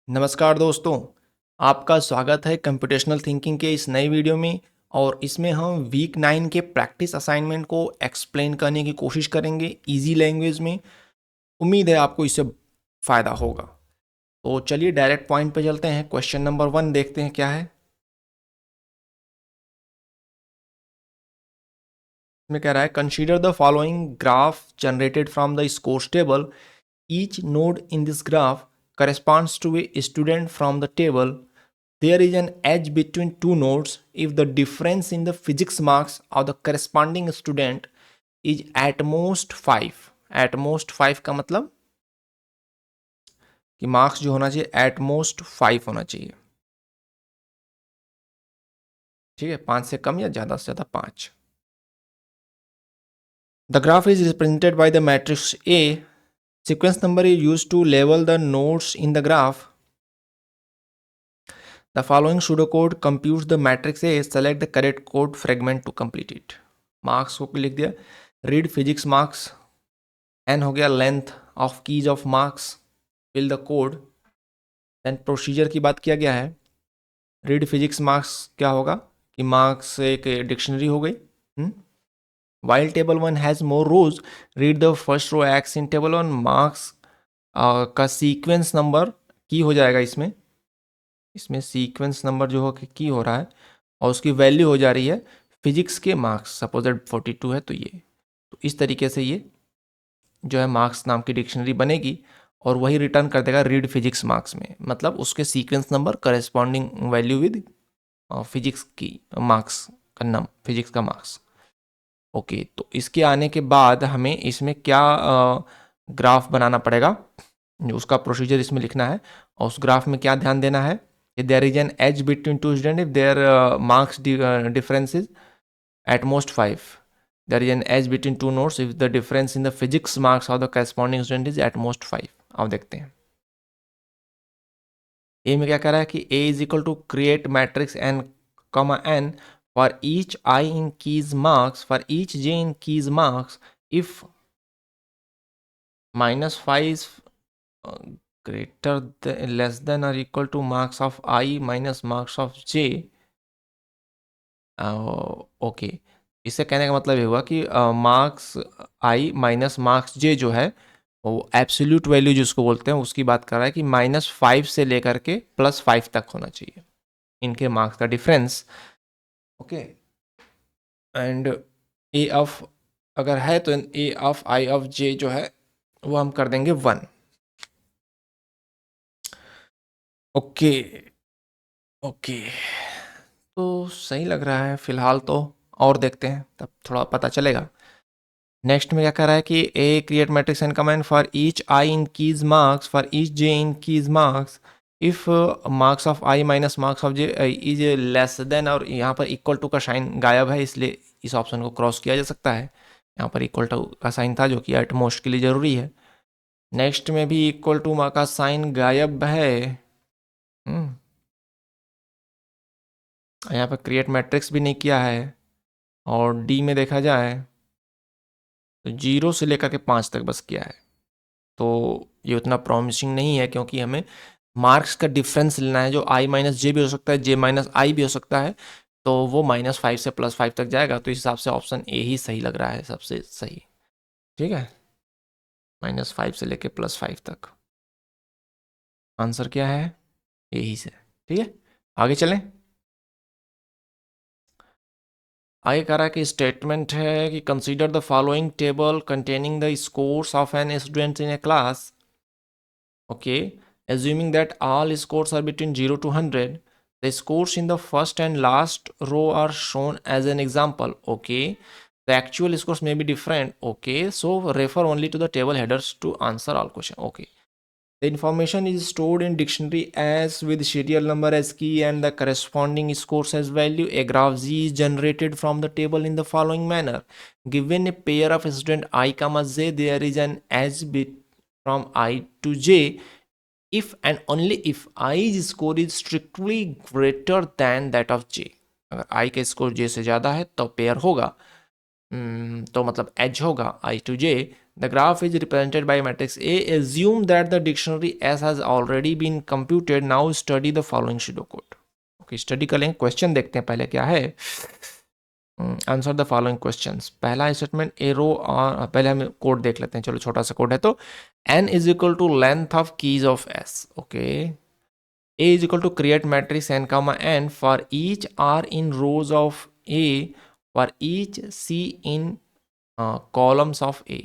नमस्कार दोस्तों, आपका स्वागत है कंप्यूटेशनल थिंकिंग के इस नए वीडियो में। और इसमें हम वीक 9 के प्रैक्टिस असाइनमेंट को एक्सप्लेन करने की कोशिश करेंगे इजी लैंग्वेज में। उम्मीद है आपको इससे फ़ायदा होगा। तो चलिए डायरेक्ट पॉइंट पे चलते हैं। क्वेश्चन नंबर 1 देखते हैं क्या है। इसमें कह रहा है consider the following graph generated from the scores table. Each node in this graph corresponds to a student from the table. There is an edge between two nodes if the difference in the physics marks of the corresponding student is at most 5। at most 5 का मतलब कि marks जो होना चाहिए at most 5 होना चाहिए। ठीक है, 5 से कम या ज़्यादा से ज़्यादा 5। The graph is represented by the matrix A. Sequence number is used to label the nodes in the graph. The following pseudocode computes the matrix A. Select the correct code fragment to complete it. Marks को लिख दिया, read physics marks, n हो गया length of keys of marks, fill the code. Then procedure की बात किया गया है। रीड फिजिक्स मार्क्स क्या होगा कि मार्क्स एक डिक्शनरी हो गई। While table 1 has more rows, read the first row X in table 1। Marks का सीक्वेंस नंबर की हो जाएगा इसमें सीक्वेंस नंबर जो हो की हो रहा है और उसकी वैल्यू हो जा रही है फिजिक्स के मार्क्स। सपोज 42 है तो इस तरीके से ये जो है मार्क्स नाम की डिक्शनरी बनेगी और वही रिटर्न कर देगा रीड फिजिक्स मार्क्स में। मतलब उसके sequence number corresponding value with physics की मार्क्स का नाम, फिजिक्स का मार्क्स। ओके, तो इसके आने के बाद हमें इसमें क्या ग्राफ बनाना पड़ेगा, उसका प्रोसीजर इसमें लिखना है। और उस ग्राफ में क्या ध्यान देना है कि there is an edge between two student if their marks difference is at most 5। There is an edge between two nodes if the difference in the physics marks of the corresponding student is at most 5। अब देखते हैं ए में क्या कह रहा है कि a is equal to create matrix n comma n for each I in keys marks for each j in keys marks if -5 is greater than less than or equal to marks of I minus marks of j। Okay, इससे कहने का मतलब ये हुआ कि marks I minus marks जे जो है वो एब्सोल्यूट वैल्यू जिसको बोलते हैं उसकी बात कर रहा है कि -5 से लेकर के +5 तक होना चाहिए इनके मार्क्स का difference. Okay, and A of अगर है तो ए ऑफ आई ऑफ जे जो है वो हम कर देंगे 1। ओके ओके, तो सही लग रहा है फिलहाल तो, और देखते हैं तब थोड़ा पता चलेगा। नेक्स्ट में क्या कह रहा है कि A create matrix N comment for each I in keys marks for each J in keys marks if marks of I minus marks of J is less than, और यहाँ पर इक्वल टू का साइन गायब है इसलिए इस option को cross किया जा सकता है। यहाँ पर इक्वल टू का साइन था जो कि एट मोस्ट के लिए ज़रूरी है। नेक्स्ट में भी इक्वल टू का साइन गायब है। यहाँ पर क्रिएट मैट्रिक्स भी नहीं किया है। और डी में देखा जाए तो 0 से लेकर के 5 तक बस किया है, तो ये उतना प्रॉमिसिंग नहीं है क्योंकि हमें मार्क्स का डिफरेंस लेना है जो i माइनस जे भी हो सकता है, जे माइनस आई भी हो सकता है, तो वो -5 से +5 तक जाएगा। तो इस हिसाब से ऑप्शन ए ही सही लग रहा है सबसे सही। ठीक है, -5 से लेके +5 तक आंसर क्या है, यही से। ठीक है, आगे चलें। आगे कह रहा है कि स्टेटमेंट है कि consider the following table containing the scores of n student in a class. Okay, assuming that all scores are between 0 to 100, the scores in the first and last row are shown as an example. Okay, the actual scores may be different. Okay, so refer only to the table headers to answer all questions. Okay, the information is stored in dictionary as with serial number as key and the corresponding scores as value. A graph Z is generated from the table in the following manner. Given a pair of student I comma j, there is an edge bit from I to j if and only if i's score is strictly greater than that of j। अगर i का score j से ज़्यादा है तो pair होगा। तो मतलब H होगा I to J. The graph is represented by matrix A. Assume that the dictionary S has already been computed. Now study the following pseudo code. Okay, study कर लेंगे. क्वेश्चन देखते हैं पहले क्या है. Answer the following questions. पहला statement a row, और पहले हम कोड देख लेते हैं. चलो, छोटा सा कोड है. तो n is equal to length of keys of s. Okay, a is equal to create matrix n comma n for each r in rows of a, for each c in columns of a.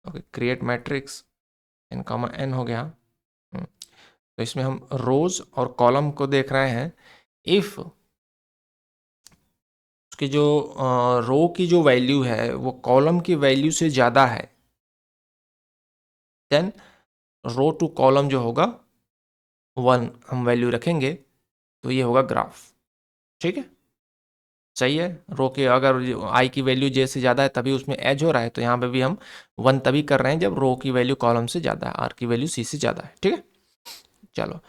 Okay, create matrix n comma n हो गया. तो इसमें हम रोज और column को देख रहे हैं. इफ उसकी जो रो की जो वैल्यू है वो कॉलम की वैल्यू से ज़्यादा है, देन रो टू कॉलम जो होगा 1 हम वैल्यू रखेंगे, तो ये होगा ग्राफ. ठीक है, सही है. रो के अगर आई की वैल्यू जे से ज़्यादा है तभी उसमें एज हो रहा है, तो यहाँ पे भी हम 1 तभी कर रहे हैं जब रो की वैल्यू कॉलम से ज़्यादा है, आर की वैल्यू सी से ज़्यादा है. ठीक है, चलो.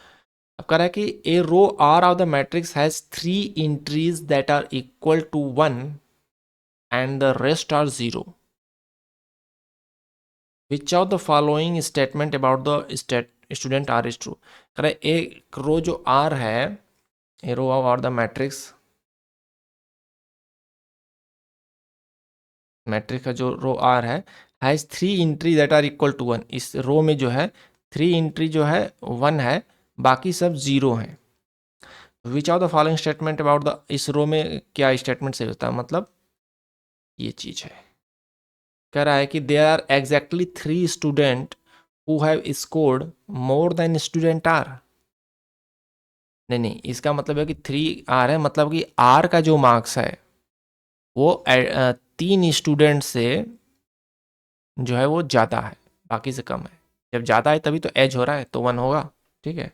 अब कह रहा है कि a row R of the matrix has 3 entries that are equal to 1 and the rest are 0. Which of the following statement about the student R is true. कह रहा है एक रो जो आर है, a row of R the matrix, matrix का जो row R है, has 3 entry that are equal to 1. इस रो में जो है 3 एंट्री जो है 1 है, बाकी सब 0 हैं. विच of the following statement about the, इस रो में क्या स्टेटमेंट सही होता है, मतलब ये चीज़ है. कह रहा है कि there are exactly 3 student who have scored more than student R. नहीं नहीं, इसका मतलब है कि 3 आर है, मतलब कि आर का जो मार्क्स है वो 3 स्टूडेंट से जो है वो ज़्यादा है, बाकी से कम है. जब ज़्यादा है तभी तो एज हो रहा है, तो 1 होगा. ठीक है.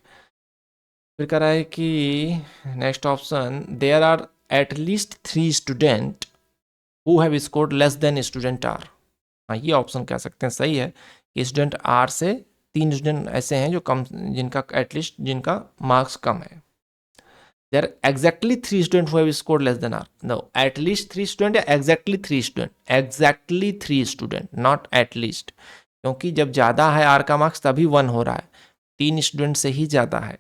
फिर कह रहा है कि next option, there are at least 3 student who have scored less than student R. हाँ, ये ऑप्शन कह सकते हैं सही है कि स्टूडेंट आर से 3 स्टूडेंट ऐसे हैं जो कम, जिनका एटलीस्ट जिनका मार्क्स कम है. There exactly 3 student who have scored less than R. No, at least 3 student या exactly 3 student. Exactly 3 student, not at least, क्योंकि जब ज़्यादा है आर का मार्क्स तभी 1 हो रहा है, 3 स्टूडेंट से ही ज़्यादा है.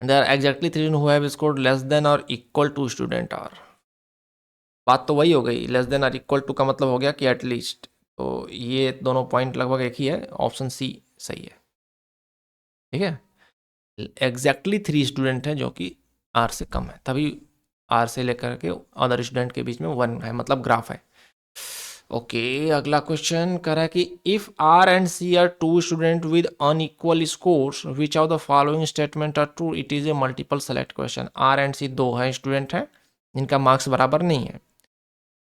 There exactly 3 who have scored less than और इक्वल टू स्टूडेंट आर. बात तो वही हो गई, लेस देन और इक्वल टू का मतलब हो गया कि एटलीस्ट. तो ये दोनों पॉइंट लगभग एक ही है, ऑप्शन सी सही है. ठीक है, एग्जैक्टली 3 स्टूडेंट हैं जो कि आर से कम है, तभी आर से लेकर के अदर स्टूडेंट के बीच में 1 है, मतलब ग्राफ है. ओके, अगला क्वेश्चन कर रहा है कि if R and C are 2 student with unequal scores, which of the following statement are true. It is a multiple select question. R and C 2 हैं स्टूडेंट हैं जिनका मार्क्स बराबर नहीं है.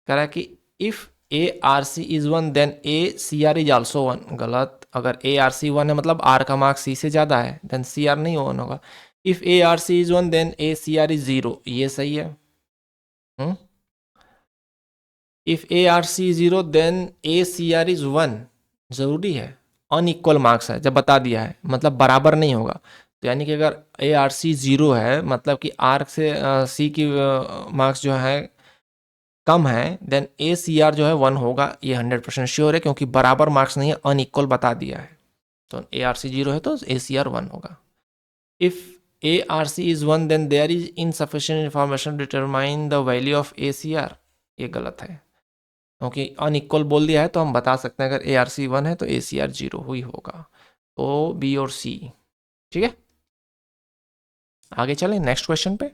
कह रहा है कि if A R C is 1 then A C R is also 1. गलत. अगर ए आर सी 1 है मतलब आर का मार्क्स सी से ज़्यादा है, देन सी आर नहीं 1 होगा. If A R C is 1 then A C R is 0. ये सही है. If A R C 0 then A C R is 1. ज़रूरी है, अनइक्वल मार्क्स है, जब बता दिया है मतलब बराबर नहीं होगा. तो यानी कि अगर ए आर सी 0 है मतलब कि आर से सी की मार्क्स जो है कम है, देन ए सी आर जो है 1 होगा. ये 100% श्योर है, क्योंकि बराबर मार्क्स नहीं है, अनइक्वल बता दिया है. तो ए आर सी 0 है तो ए सी आर 1 होगा. If A R C is 1 then there is insufficient information determine the value of A C R. ये गलत है, क्योंकि अनइक्वल बोल दिया है, तो हम बता सकते हैं अगर ए आर सी 1 है तो ए सी आर 0 ही होगा. तो बी और सी. ठीक है, आगे चलें नेक्स्ट क्वेश्चन पे.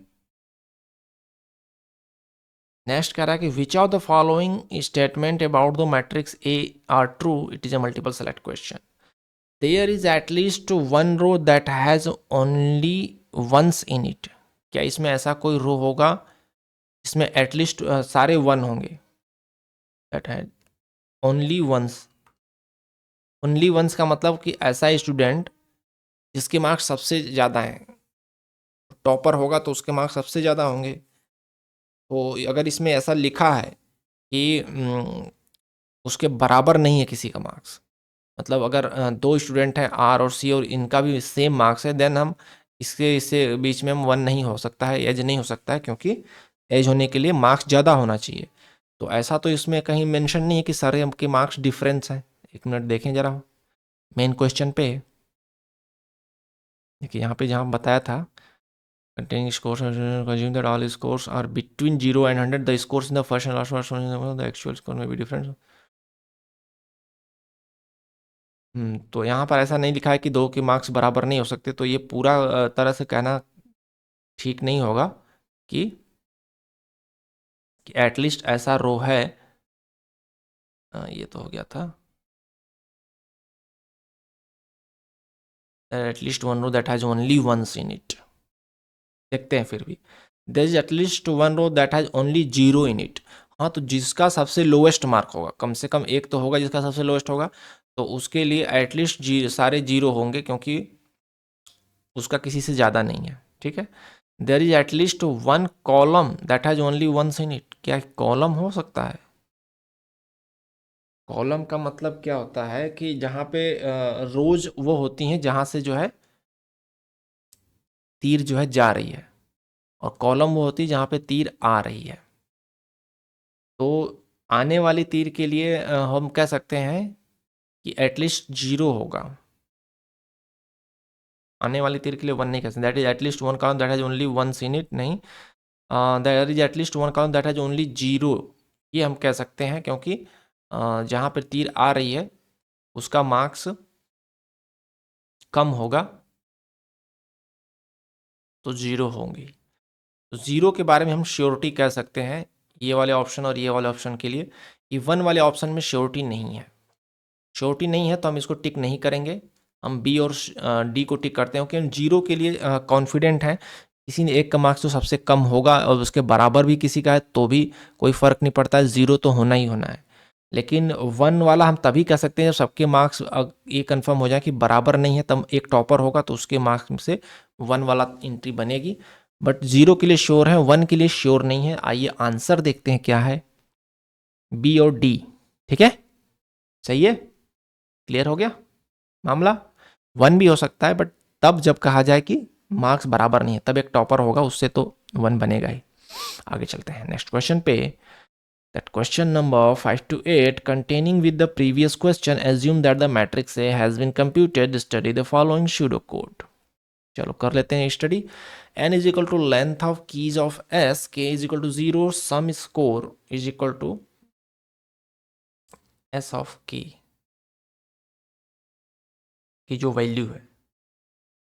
नेक्स्ट कह रहा है कि which of the following statement about the matrix A are true. It is a multiple select question. There is at least 1 row that has only ones in it. क्या इसमें ऐसा कोई रो होगा इसमें एटलीस्ट सारे 1 होंगे. दैट है ओनली वंस. ओनली वंस का मतलब कि ऐसा स्टूडेंट जिसके मार्क्स सबसे ज़्यादा हैं, टॉपर होगा तो उसके मार्क्स सबसे ज़्यादा होंगे. तो अगर इसमें ऐसा लिखा है कि उसके बराबर नहीं है किसी का मार्क्स, मतलब अगर 2 स्टूडेंट हैं आर और सी और इनका भी सेम मार्क्स है, देन हम इससे बीच में 1 नहीं हो सकता है, एज नहीं हो सकता है, क्योंकि एज होने के लिए मार्क्स ज़्यादा होना चाहिए। तो ऐसा तो इसमें कहीं मेंशन नहीं है कि सारे आपके मार्क्स डिफरेंस हैं। एक मिनट देखें जरा मेन क्वेश्चन पे। देखिए यहाँ पे जहाँ बताया था containing scores assume that all scores are between 0 and 100, the scores in the first and last one the actual score may be different। तो यहाँ पर ऐसा नहीं लिखा है कि दो के मार्क्स बराबर नहीं हो सकते, तो ये पूरा तरह से कहना ठीक नहीं होगा कि एटलीस्ट ऐसा रो है। ये तो हो गया था, at least one row that has only ones in it. देखते हैं फिर भी, there is at least one row that has only zero in it. हाँ, तो जिसका सबसे लोएस्ट मार्क होगा, कम से कम एक तो होगा जिसका सबसे लोएस्ट होगा, तो उसके लिए एटलीस्ट सारे जीरो होंगे, क्योंकि उसका किसी से ज़्यादा नहीं है। ठीक है, there is at least one column that has only ones in it. क्या कॉलम हो सकता है? कॉलम का मतलब क्या होता है कि जहाँ पे रोज वो होती हैं जहाँ से जो है तीर जो है जा रही है, और कॉलम वो होती है जहाँ पे तीर आ रही है। तो आने वाली तीर के लिए हम कह सकते हैं कि एटलीस्ट जीरो होगा। आने वाली तीर के लिए वन नहीं कह सकते, that is at least one column that has only ones in it, नहीं, that is at least one column that has only zero, ये हम कह सकते हैं, क्योंकि जहाँ पर तीर आ रही है उसका मार्क्स कम होगा, तो जीरो होंगी। तो ज़ीरो के बारे में हम श्योरिटी कह सकते हैं ये वाले ऑप्शन और ये वाले ऑप्शन के लिए, कि वन वाले ऑप्शन में श्योरिटी नहीं है। श्योरिटी नहीं है तो हम इसको टिक नहीं करेंगे, हम बी और डी को टिक करते हैं, क्योंकि हम जीरो के लिए कॉन्फिडेंट हैं। किसी ने एक का मार्क्स तो सबसे कम होगा, और उसके बराबर भी किसी का है तो भी कोई फ़र्क नहीं पड़ता है, ज़ीरो तो होना ही होना है। लेकिन वन वाला हम तभी कह सकते हैं जब सबके मार्क्स ये कंफर्म हो जाए कि बराबर नहीं है, तब एक टॉपर होगा तो उसके मार्क्स में से वन वाला एंट्री बनेगी। बट जीरो के लिए श्योर है, वन के लिए श्योर नहीं है। आइए आंसर देखते हैं क्या है, बी और डी। ठीक है, सही है, क्लियर हो गया मामला। वन भी हो सकता है, बट तब जब कहा जाए कि मार्क्स बराबर नहीं है, तब एक टॉपर होगा, उससे तो वन बनेगा ही। आगे चलते हैं नेक्स्ट क्वेश्चन पे। That question number 5 to 8 containing with the previous question assume that the matrix A has been computed, study the following pseudocode। चलो कर लेते हैं study. n is equal to length of keys of s, k is equal to 0, sum score is equal to s of k की जो value है,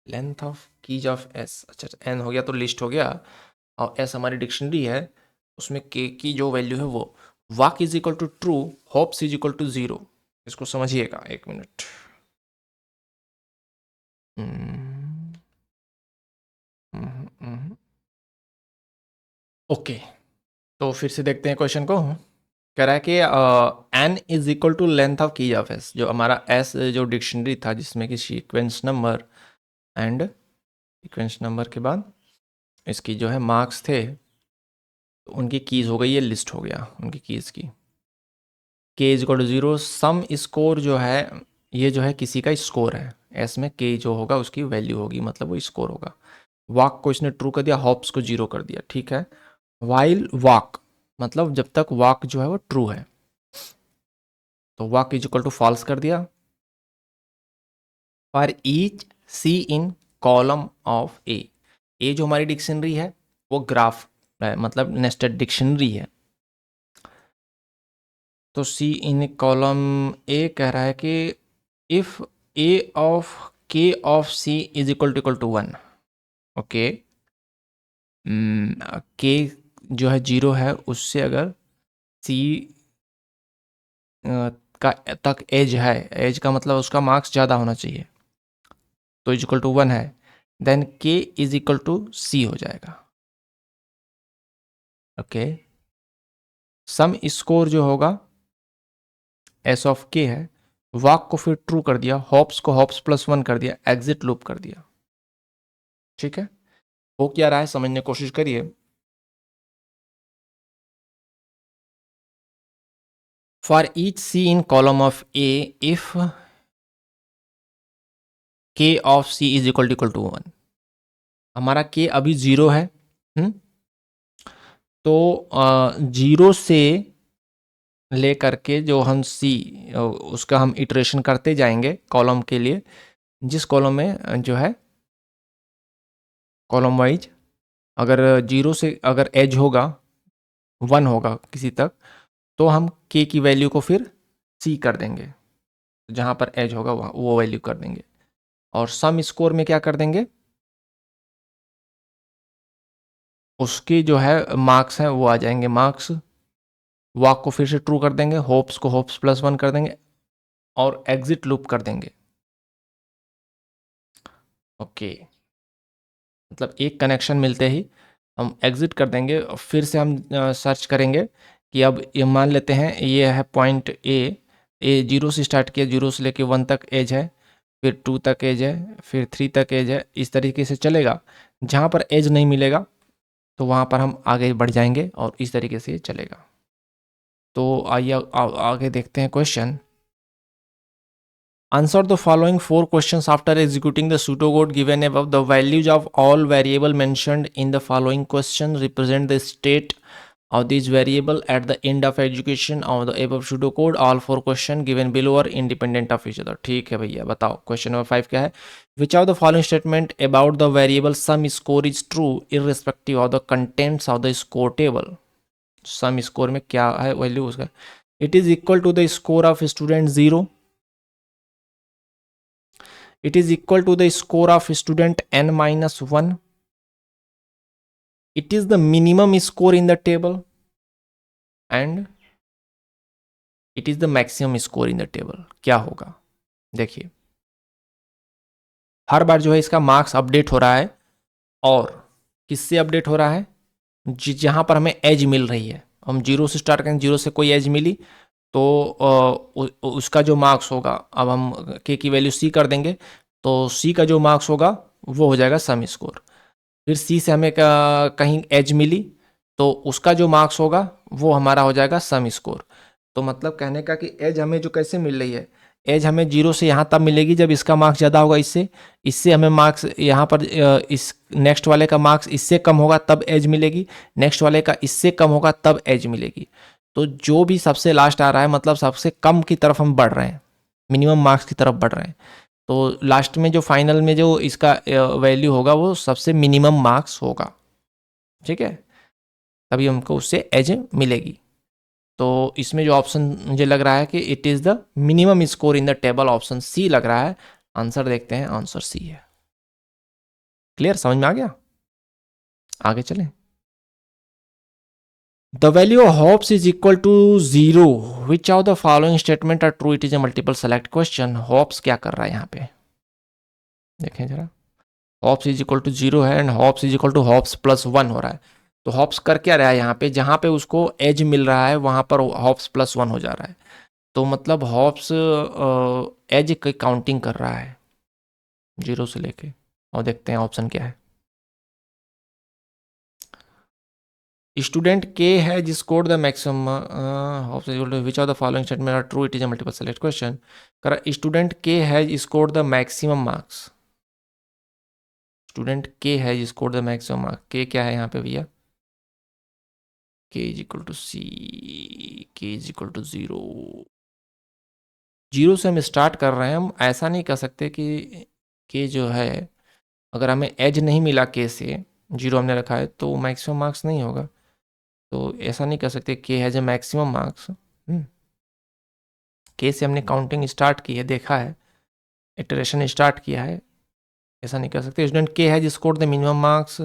length of keys of s। अच्छा, n हो गया तो लिस्ट हो गया, और s हमारी डिक्शनरी है, उसमें k की जो वैल्यू है वो। Walk is equal to true, hops is equal to 0। इसको समझिएगा, एक मिनट। ओके, तो फिर से देखते हैं क्वेश्चन को। कह रहा है कि n is equal to length of keys of s, जो हमारा s जो डिक्शनरी था जिसमें कि sequence number and sequence number के बाद इसकी जो है मार्क्स थे, तो उनकी कीज हो गई, ये लिस्ट हो गया उनकी कीज की। k is equal to 0, sum score जो है ये जो है किसी का स्कोर है, s में k जो होगा उसकी वैल्यू होगी, मतलब वो स्कोर होगा। वाक को इसने ट्रू कर दिया, हॉप्स को 0 कर दिया। ठीक है, वाइल वाक मतलब जब तक वाक जो है वो ट्रू है, तो walk is equal to false कर दिया। For each C in column of A जो हमारी डिक्शनरी है वो ग्राफ है, मतलब नेस्टेड डिक्शनरी है। तो सी इन कॉलम ए कह रहा है कि if A of K of C is equal to 1, okay, K जो है 0 है, उससे अगर सी का तक एज है, एज का मतलब उसका मार्क्स ज़्यादा होना चाहिए, तो इज इक्वल टू 1 है, देन के इज इक्वल टू सी हो जाएगा। ओके, सम स्कोर जो होगा एस ऑफ के है, वाक को फिर ट्रू कर दिया, हॉप्स को हॉप्स प्लस 1 कर दिया, एग्जिट लूप कर दिया। ठीक है, हो क्या रहा है समझने की कोशिश करिए। For each C in column of A if K of C is equal to 1, हमारा के अभी 0 है। तो 0 से लेकर के जो हम सी उसका हम इटरेशन करते जाएंगे कॉलम के लिए, जिस कॉलम में जो है कॉलम वाइज अगर 0 से अगर एज होगा 1 होगा किसी तक, तो हम के की वैल्यू को फिर सी कर देंगे, जहाँ पर एज होगा वहाँ वो वैल्यू कर देंगे। और सम स्कोर में क्या कर देंगे, उसके जो है मार्क्स हैं वो आ जाएंगे मार्क्स। वॉक को फिर से ट्रू कर देंगे, होप्स को होप्स +1 कर देंगे और एग्जिट लूप कर देंगे। ओके, मतलब एक कनेक्शन मिलते ही हम एग्जिट कर देंगे और फिर से हम सर्च करेंगे कि अब ये मान लेते हैं ये है पॉइंट ए 0 से स्टार्ट किया, 0 से लेके 1 तक एज है, फिर 2 तक एज है, फिर 3 तक एज है, इस तरीके से चलेगा। जहाँ पर एज नहीं मिलेगा तो वहाँ पर हम आगे बढ़ जाएंगे और इस तरीके से चलेगा। तो आइए आगे देखते हैं question. Answer the following 4 questions after executing the pseudocode given above. The values of all variable mentioned in the following question represent the state of these variable at the end of execution of the above pseudocode. All 4 questions given below are independent of each other. ठीक है भैया, बताओ question number 5 क्या है। Which of the following statement about the variable sum score is true irrespective of the contents of the score table? Sum score में क्या है value उसका? It is equal to the score of student 0. It is equal to the score of student n minus 1. It is the minimum score in the table and it is the maximum score in the table. क्या होगा देखिए, हर बार जो है इसका marks update हो रहा है और किससे अपडेट हो रहा है, जहां पर हमें एज मिल रही है। हम 0 से स्टार्ट करें, 0 से कोई एज मिली तो उसका जो मार्क्स होगा, अब हम के की वैल्यू सी कर देंगे तो सी का जो मार्क्स होगा वो हो जाएगा सम स्कोर। फिर सी से हमें कहीं एज मिली तो उसका जो मार्क्स होगा वो हमारा हो जाएगा सम स्कोर। तो मतलब कहने का कि एज हमें जो कैसे मिल रही है, एज हमें 0 से यहाँ तब मिलेगी जब इसका मार्क्स ज़्यादा होगा इससे, इससे हमें मार्क्स यहाँ पर इस नेक्स्ट वाले का मार्क्स इससे कम होगा तब एज मिलेगी, नेक्स्ट वाले का इससे कम होगा तब एज मिलेगी। तो जो भी सबसे लास्ट आ रहा है मतलब सबसे कम की तरफ हम बढ़ रहे हैं, मिनिमम मार्क्स की तरफ बढ़ रहे हैं। तो लास्ट में जो फाइनल में जो इसका वैल्यू होगा वो सबसे मिनिमम मार्क्स होगा, ठीक है, तभी हमको उससे एज मिलेगी। तो इसमें जो ऑप्शन मुझे लग रहा है कि it is the minimum score in the table, option C लग रहा है। आंसर देखते हैं, आंसर सी है। क्लियर, समझ में आ गया? आगे चलें। The value of hops is equal to 0 which of the following statement are true, it is a multiple select question. Hops क्या कर रहा है यहाँ पे देखें जरा, हॉप्स इज इक्वल टू 0 है and hops is equal to hops +1 हो रहा है। तो हॉप्स कर क्या रहा है यहाँ पे, जहाँ पे उसको एज मिल रहा है वहाँ पर हॉप्स +1 हो जा रहा है। तो मतलब हॉप्स एज की काउंटिंग कर रहा है 0 से लेके। और देखते हैं ऑप्शन क्या है। स्टूडेंट के है जिस scored the maximum hops is equal to which of the following statement are true, it is a multiple select question. कर स्टूडेंट के है scored the maximum marks, student के है जिस स्कोर्ड द मैक्सिमम मार्क्स। के क्या है यहाँ पे भैया, के इज इक्वल टू सी, के इज इक्वल टू 0। 0 से हम स्टार्ट कर रहे हैं, हम ऐसा नहीं कर सकते कि के जो है अगर हमें एज नहीं मिला के से, 0 हमने रखा है तो मैक्सिमम मार्क्स नहीं होगा। तो ऐसा नहीं कर सकते के हैज़ ए मैक्सिमम मार्क्स। के से हमने काउंटिंग स्टार्ट की है, देखा है, इटरेशन स्टार्ट किया है, ऐसा नहीं कर सकते। Student K has scored the minimum marks,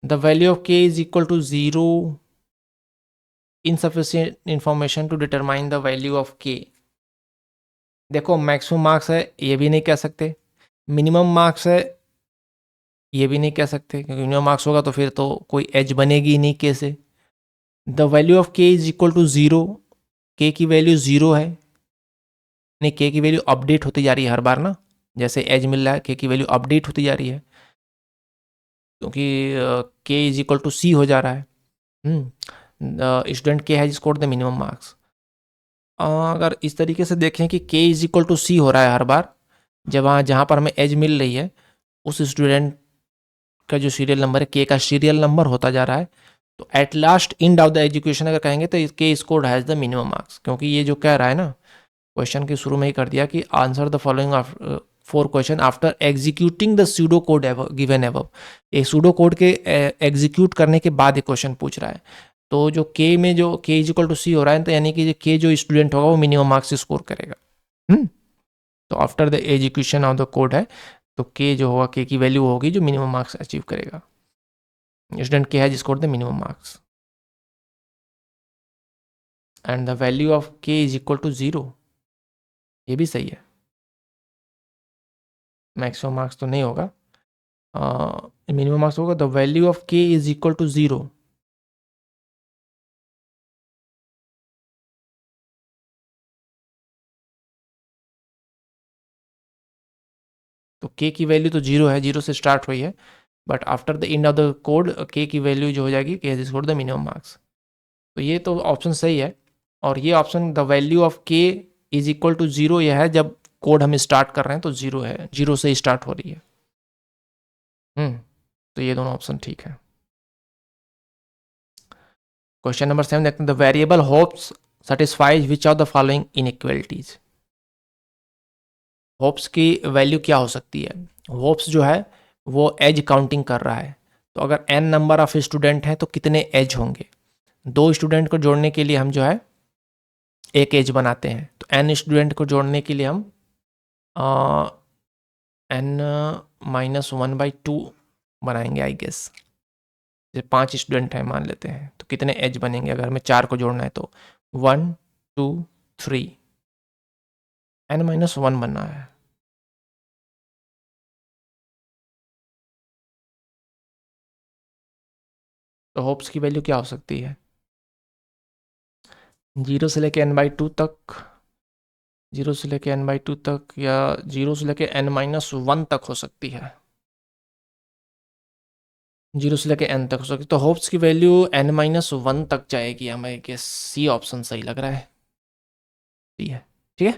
the value of K is equal to 0, insufficient information to determine the value of K. देखो मैक्सिमम मार्क्स है ये भी नहीं कह सकते, मिनिमम मार्क्स है ये भी नहीं कह सकते, क्योंकि मिनिमम मार्क्स होगा तो फिर तो कोई एज बनेगी ही नहीं के से। The value of K is equal to 0, के की वैल्यू 0 है, नहीं के की वैल्यू अपडेट होती जा रही है हर बार ना, जैसे एज मिल रहा है के की वैल्यू अपडेट होती जा रही है, क्योंकि के इज इक्वल टू सी हो जा रहा है। Student K has scored the minimum marks. अगर इस तरीके से देखें कि के इज इक्वल टू सी हो रहा है हर बार, जब जहाँ पर हमें एज मिल रही है उस स्टूडेंट का जो सीरियल नंबर है, के का सीरियल नंबर होता जा रहा है, तो at last end of the education अगर कहेंगे तो के scored has the minimum marks, क्योंकि ये जो कह रहा है ना, क्वेश्चन के शुरू में ही कर दिया कि answer the following four question after executing the pseudo code given above. ये सूडो कोड के एग्जीक्यूट करने के बाद ये क्वेश्चन पूछ रहा है। तो जो के में जो के इज इक्वल टू सी हो रहा है, तो यानी कि के जो स्टूडेंट होगा वो मिनिमम मार्क्स स्कोर करेगा। तो after the execution of the code है, तो के जो होगा, के की वैल्यू होगी जो मिनिमम मार्क्स अचीव करेगा। Student K has scored the minimum marks and the value of K is equal to 0, ये भी सही है। मैक्सिमम मार्क्स तो नहीं होगा, मिनिमम मार्क्स होगा। The value of K is equal to 0, तो के की वैल्यू तो 0 है, 0 से स्टार्ट हुई है, but after the end of the code के की वैल्यू जो हो जाएगी, के has scored the minimum marks. तो ये तो ऑप्शन सही है। और ये option the value of K is equal to 0 यह है, जब कोड हम स्टार्ट कर रहे हैं तो 0 है, 0 से स्टार्ट हो रही है। तो ये दोनों ऑप्शन ठीक है। क्वेश्चन नंबर 7 देखते हैं। The variable hopes satisfies which of the following inequalities. Hopes की वैल्यू क्या हो सकती है? होप्स जो है वो एज काउंटिंग कर रहा है, तो अगर n नंबर ऑफ स्टूडेंट हैं तो कितने एज होंगे? 2 स्टूडेंट को जोड़ने के लिए हम जो है एक एज बनाते हैं, तो n स्टूडेंट को जोड़ने के लिए हम n-1/2 बनाएंगे आई गेस। जैसे 5 स्टूडेंट हैं मान लेते हैं, तो कितने एज बनेंगे? अगर हमें 4 को जोड़ना है तो 1 2 3, n-1 बनना है। तो होप्स की वैल्यू क्या हो सकती है? 0 से लेके n/2 तक, 0 से लेके n/2 तक, या 0 से लेके n-1 तक हो सकती है। 0 से लेके n तक हो सकती है, तो होप्स की वैल्यू n-1 तक जाएगी। हमें कि सी ऑप्शन सही लग रहा है। ठीक है।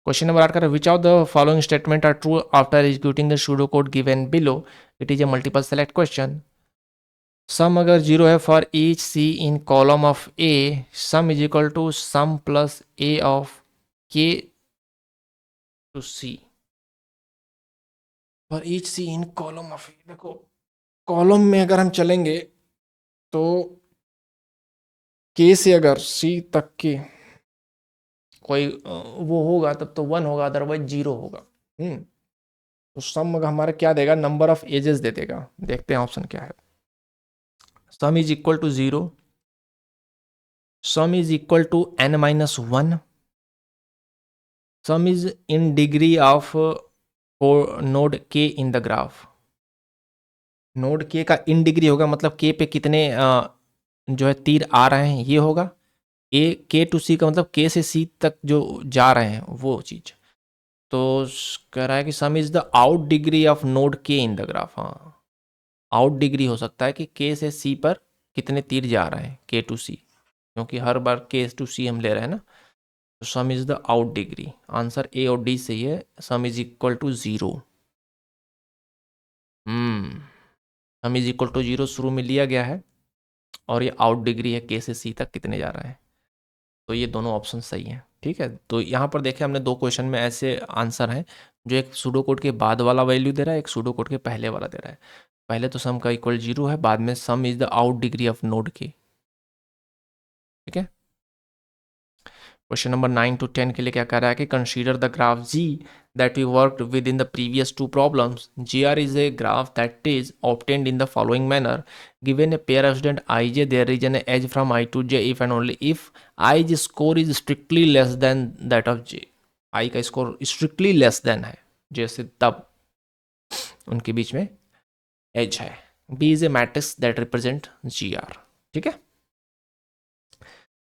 क्वेश्चन नंबर 8 का, which of the following statement are true after executing the pseudo code given below. It is a multiple select question. Sum अगर 0 है for each C in column of A, sum is equal to sum plus A of K to C for each C in column of A. देखो, column में अगर हम चलेंगे तो के से अगर सी तक के कोई वो होगा तब तो 1 होगा, अदरवाइज 0 होगा। तो सम हमारा क्या देगा? नंबर ऑफ एजेस दे देगा। देखते हैं ऑप्शन क्या है। Sum is equal to 0, sum is equal to n-1, sum is in degree of node के इन द ग्राफ। नोड के का इन डिग्री होगा, मतलब के पे कितने जो है तीर आ रहे हैं, ये होगा। ए के टू सी का मतलब के से सी तक जो जा रहे हैं वो चीज। तो कह रहा है कि सम is the out degree of node के इन द ग्राफ। हाँ, आउट डिग्री हो सकता है कि के से सी पर कितने तीर जा रहे हैं, के टू सी, क्योंकि हर बार के टू सी हम ले रहे हैं ना। तो sum is the out degree. Answer A और डी सही है। Sum is equal to 0। Sum is equal to 0 शुरू में लिया गया है, और ये आउट डिग्री है के से सी तक कितने जा रहे हैं। तो ये दोनों ऑप्शन सही हैं। ठीक है, तो यहाँ पर देखें हमने 2 क्वेश्चन में ऐसे आंसर हैं जो एक सूडो कोड के बाद वाला वैल्यू दे रहा है, एक सूडो कोड के पहले वाला दे रहा है। पहले तो सम का इक्वल 0 है, बाद में सम is the out degree of node के। ठीक है। क्वेश्चन नंबर 9 to 10 के लिए क्या कह रहा है कि consider the graph G that we worked within the previous 2 problems. GR is a graph that is obtained in the following manner. Given a pair of student ij, there is an edge from I to j if and only if i's score is strictly less than that of j. I का score strictly less than है j से, तब उनके बीच में as है। B is a matrix that represent GR। ठीक है।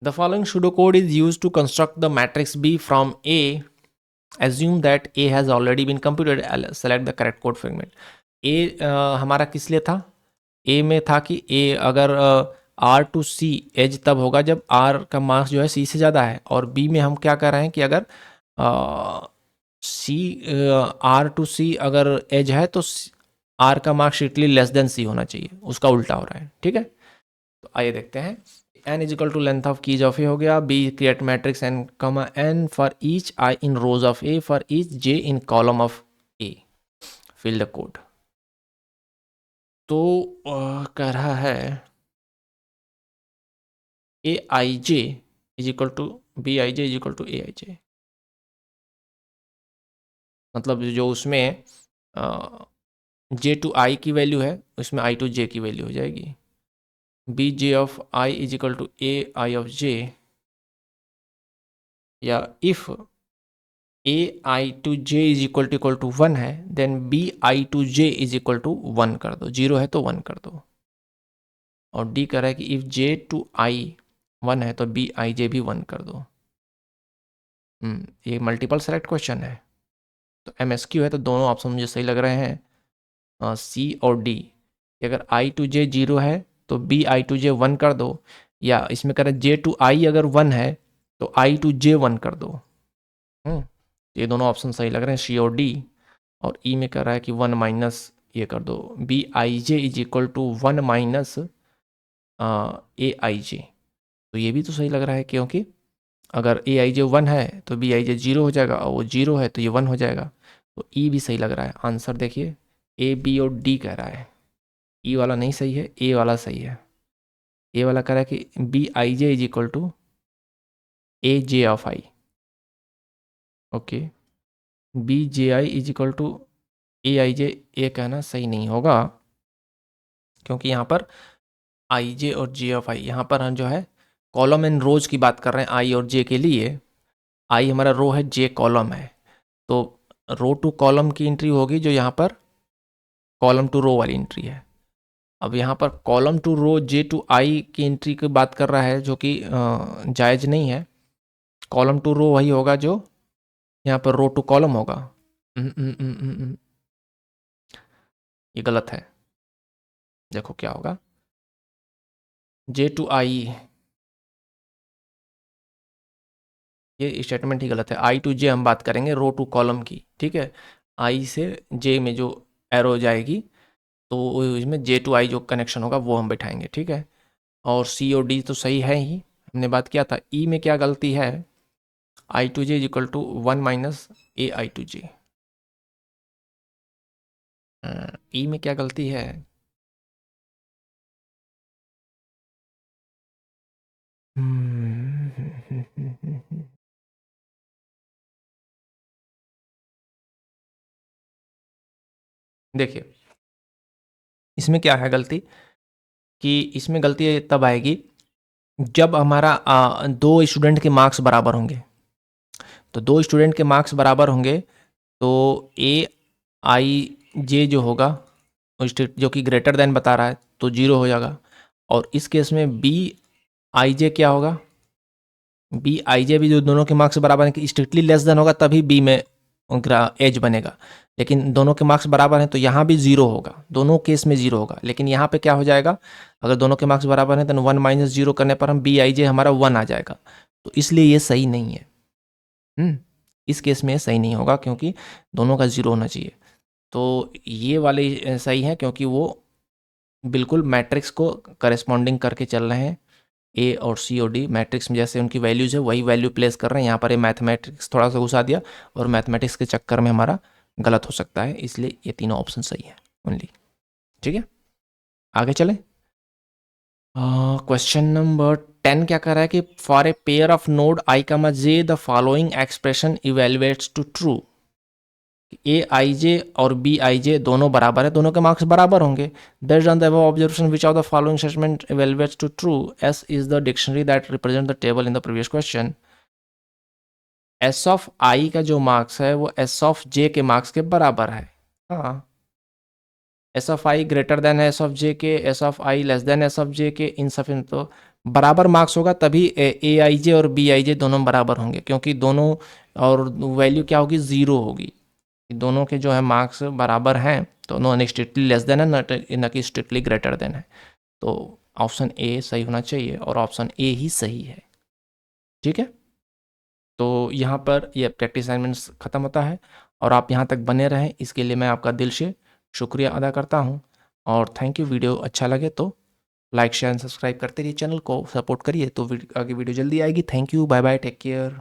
The following pseudocode is used to construct the matrix B from A. Assume that A has already been computed. Select the correct code fragment. A हमारा किस लिए था? A में था कि A अगर R to C एज तब होगा जब R का मास जो है C से ज़्यादा है, और B में हम क्या कर रहे हैं कि अगर सी, आर टू सी अगर एज है तो आर का मार्क्स स्ट्रिक्टली लेस देन सी होना चाहिए, उसका उल्टा हो रहा है, ठीक है। तो आइए देखते हैं। N is equal to length of keys of A हो गया, B create matrix N comma N for each I in rows of A for each J in column of A, fill the code. तो कह रहा है A I J is equal to B I J is equal to A I J, मतलब जो उसमें जे to I की value है उसमें आई टू जे की वैल्यू हो जाएगी। B J of I is equal to A I of J, या if A I to J equal to one है then B I to J is equal to one कर दो, zero है तो one कर दो। और डी कह रहा है कि if J to I one है तो बी आई जे भी वन कर दो। ये मल्टीपल सेलेक्ट क्वेश्चन है, तो एम एस क्यू है, तो दोनों ऑप्शन मुझे सही लग रहे हैं, सी और डी। अगर आई टू जे जीरो है तो B I to J one कर दो, या इसमें कह रहे जे टू आई अगर वन है तो आई टू जे वन कर दो। ये दोनों ऑप्शन सही लग रहे हैं, सी और डी। और ई में कह रहा है कि वन माइनस ये कर दो, B I J is equal to one minus A I J. तो ये भी तो सही लग रहा है, क्योंकि अगर ए आई जे वन है तो बी आई जे जीरो हो जाएगा, और वो जीरो है तो ये वन हो जाएगा। तो ई भी सही लग रहा है। आंसर देखिए, ए बी और डी कह रहा है, ई वाला नहीं सही है, ए वाला सही है। ए वाला कह रहा है कि B I J is equal to A J of I, okay. B J I is equal to A I J, A कहना सही नहीं होगा, क्योंकि यहाँ पर आई जे और जे ऑफ आई, यहाँ पर हम जो है कॉलम एंड रोज की बात कर रहे हैं आई और जे के लिए। आई हमारा रो है, जे कॉलम है, तो रो टू कॉलम की एंट्री होगी जो यहाँ पर कॉलम टू रो वाली एंट्री है। अब यहाँ पर column to row J to I की एंट्री की बात कर रहा है, जो कि जायज़ नहीं है। कॉलम टू रो वही होगा जो यहाँ पर रो टू कॉलम होगा। ये गलत है, देखो क्या होगा, जे टू आई, ये स्टेटमेंट ही गलत है। आई टू जे हम बात करेंगे रो टू कॉलम की, ठीक है। आई से जे में जो एरो जाएगी तो इसमें जे टू आई जो कनेक्शन होगा वो हम बैठाएंगे, ठीक है। और सी और डी तो सही है ही, हमने बात किया था। ई में क्या गलती है, I to J is equal to one minus A I to J. E में क्या गलती है, देखिए इसमें क्या है गलती, कि इसमें गलती तब आएगी जब हमारा दो स्टूडेंट के मार्क्स बराबर होंगे। तो दो स्टूडेंट के मार्क्स बराबर होंगे तो ए आई जे जो होगा जो कि ग्रेटर देन बता रहा है तो जीरो हो जाएगा। और इस केस में बी आई जे क्या होगा, बी आई जे भी जो दोनों के मार्क्स बराबर हैं कि स्ट्रिक्टली लेस देन होगा तभी बी में एज बनेगा। लेकिन दोनों के मार्क्स बराबर हैं तो यहाँ भी जीरो होगा, दोनों केस में जीरो होगा। लेकिन यहाँ पे क्या हो जाएगा, अगर दोनों के मार्क्स बराबर हैं तो वन माइनस जीरो करने पर हम बी आई जे हमारा वन आ जाएगा। तो इसलिए ये सही नहीं है। इस केस में सही नहीं होगा क्योंकि दोनों का जीरो होना चाहिए। तो ये वाले सही है क्योंकि वो बिल्कुल मैट्रिक्स को करस्पॉन्डिंग करके चल रहे हैं। ए और सी और डी मैट्रिक्स में जैसे उनकी वैल्यूज़ है वही वैल्यू प्लेस कर रहे हैं। यहाँ पर ये मैथमेटिक्स थोड़ा सा घुसा दिया और मैथमेटिक्स के चक्कर में हमारा गलत हो सकता है, इसलिए ये तीनों ऑप्शन सही है ओनली, ठीक है। आगे चलें। क्वेश्चन नंबर 10 क्या कर रहा है कि for a pair of node I comma J the following expression evaluates to true. A I J और बी आई जे दोनों बराबर है, दोनों के मार्क्स बराबर होंगे। Based on the above observation which of the following statement evaluates to true, S is the dictionary that represent the table in the previous question. S of I का जो marks है वो एस ऑफ जे के marks के बराबर है। हाँ, S of I greater than S of J के, S of I less than S of J के, इन सब तो बराबर मार्क्स होगा तभी ए आई जे और बी आई जे दोनों बराबर होंगे, क्योंकि दोनों और वैल्यू क्या होगी, ज़ीरो होगी। दोनों के जो है मार्क्स बराबर हैं तो दोनों स्ट्रिक्टली लेस देन है, न कि स्ट्रिक्टली ग्रेटर देन है। तो ऑप्शन ए सही होना चाहिए और ऑप्शन ए ही सही है, ठीक है। तो यहाँ पर ये प्रैक्टिस असाइनमेंट्स ख़त्म होता है और आप यहाँ तक बने रहें, इसके लिए मैं आपका दिल से शुक्रिया अदा करता हूँ और थैंक यू। वीडियो अच्छा लगे तो लाइक शेयर एंड सब्सक्राइब करते रहिए, चैनल को सपोर्ट करिए, तो आगे वीडियो जल्दी आएगी। Thank you, bye bye, take care.